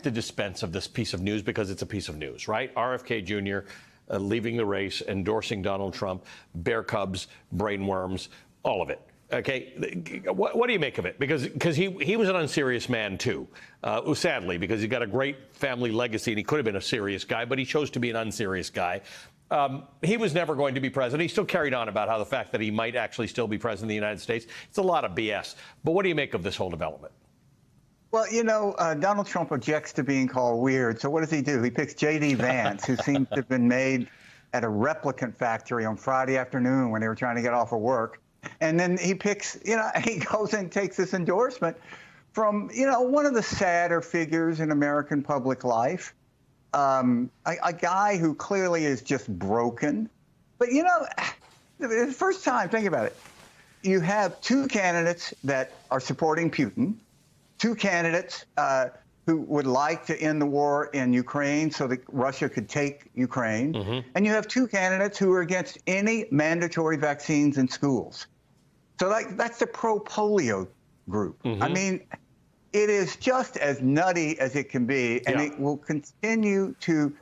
have to dispense of this piece of news because it's a piece of news, right? RFK Jr. Leaving the race, endorsing Donald Trump, bear cubs, brainworms, all of it. Okay, what do you make of it? Because he was an unserious man, too, sadly, because he got a great family legacy, and he could have been a serious guy, but he chose to be an unserious guy. He was never going to be president. He still carried on about how the fact that he might actually still be president of the United States. It's a lot of BS. But what do you make of this whole development? Well, you know, Donald Trump objects to being called weird. So what does he do? He picks J.D. Vance, who seems to have been made at a replicant factory on Friday afternoon when they were trying to get off of work. And then he picks, he goes and takes this endorsement from, one of the sadder figures in American public life, a guy who clearly is just broken. But, the first time, think about it, you have two candidates that are supporting Putin, two candidates who would like to end the war in Ukraine so that Russia could take Ukraine. And you have two candidates who are against any mandatory vaccines in schools. So that's the pro-polio group. I mean, it is just as nutty as it can be, and it will continue to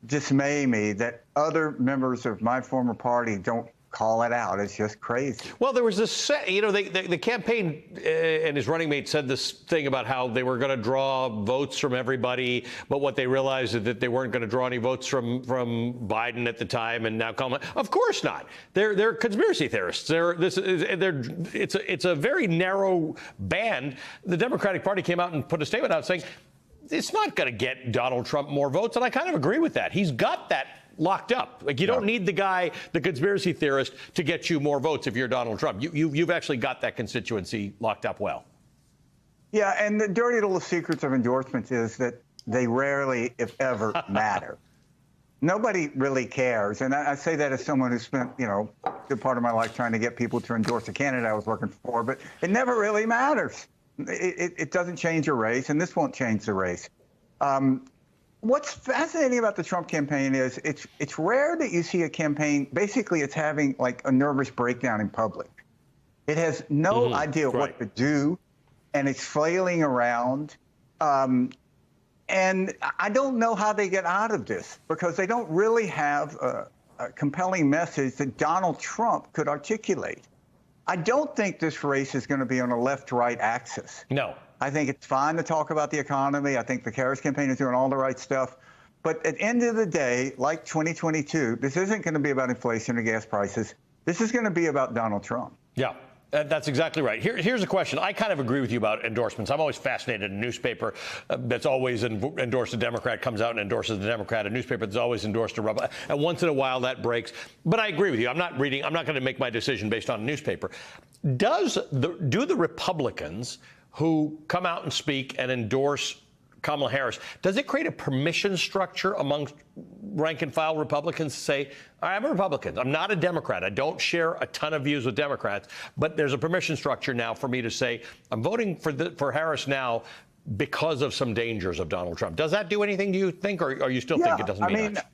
dismay me that other members of my former party don't call it out. It's just crazy. Well, there was this, the campaign and his running mate said this thing about how they were going to draw votes from everybody, but what they realized is that they weren't going to draw any votes from Biden at the time, and now Kamala. Of course not. They're conspiracy theorists. It's a very narrow band. The Democratic Party came out and put a statement out saying it's not going to get Donald Trump more votes, and I kind of agree with that. He's got that locked up. Like, you don't need the guy, the conspiracy theorist, to get you more votes if you're Donald Trump. You've actually got that constituency locked up well. Yeah, and the dirty little secrets of endorsements is that they rarely, if ever, matter. Nobody really cares. And I say that as someone who spent, a good part of my life trying to get people to endorse a candidate I was working for, but it never really matters. It doesn't change a race, and this won't change the race. What's fascinating about the Trump campaign is it's rare that you see a campaign, basically it's having like a nervous breakdown in public. It has no idea what to do, and it's flailing around. And I don't know how they get out of this, because they don't really have a compelling message that Donald Trump could articulate. I don't think this race is going to be on a left-right axis. No. I think it's fine to talk about the economy. I think the Harris campaign is doing all the right stuff. But at the end of the day, like 2022, this isn't going to be about inflation or gas prices. This is going to be about Donald Trump. Yeah. That's exactly right. Here's a question. I kind of agree with you about endorsements. I'm always fascinated. A newspaper that's always endorsed a Democrat comes out and endorses the Democrat. A newspaper that's always endorsed a Republican. And once in a while that breaks. But I agree with you. I'm not going to make my decision based on a newspaper. Do the Republicans who come out and speak and endorse Kamala Harris, does it create a permission structure amongst rank-and-file Republicans to say, I'm a Republican, I'm not a Democrat, I don't share a ton of views with Democrats, but there's a permission structure now for me to say, I'm voting for Harris now because of some dangers of Donald Trump. Does that do anything, do you think, or you still think it doesn't mean much?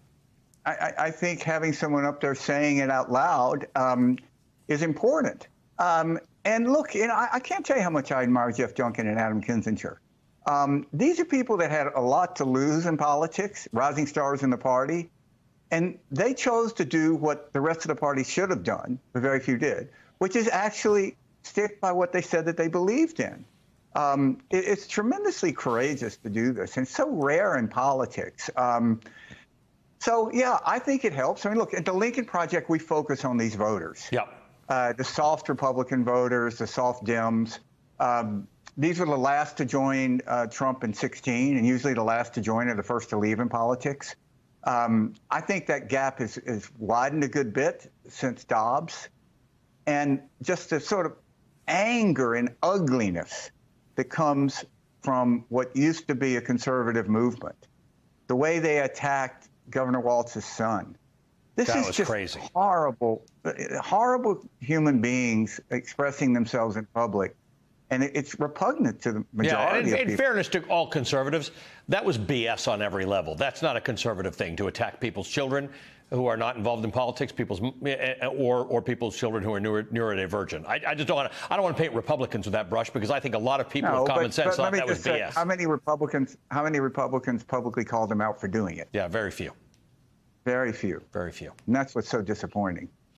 I think having someone up there saying it out loud is important. And look, I can't tell you how much I admire Jeff Duncan and Adam Kinzinger. These are people that had a lot to lose in politics, rising stars in the party, and they chose to do what the rest of the party should have done, but very few did, which is actually stick by what they said that they believed in. It's tremendously courageous to do this, and so rare in politics. So, yeah, I think it helps. I mean, look, at the Lincoln Project, we focus on these voters. Yeah. The soft Republican voters, the soft Dems. These were the last to join Trump in 2016, and usually the last to join are the first to leave in politics. I think that gap has widened a good bit since Dobbs. And just the sort of anger and ugliness that comes from what used to be a conservative movement, the way they attacked Governor Walz's son. This is just crazy. Horrible human beings expressing themselves in public. And it's repugnant to the majority of people. In fairness to all conservatives, that was BS on every level. That's not a conservative thing, to attack people's children. who are not involved in politics, or people's children who are neurodivergent. I just don't want to. I don't want to paint Republicans with that brush, because I think a lot of people with common sense thought that was BS. How many Republicans publicly called him out for doing it? Yeah, very few. Very few. Very few. And that's what's so disappointing.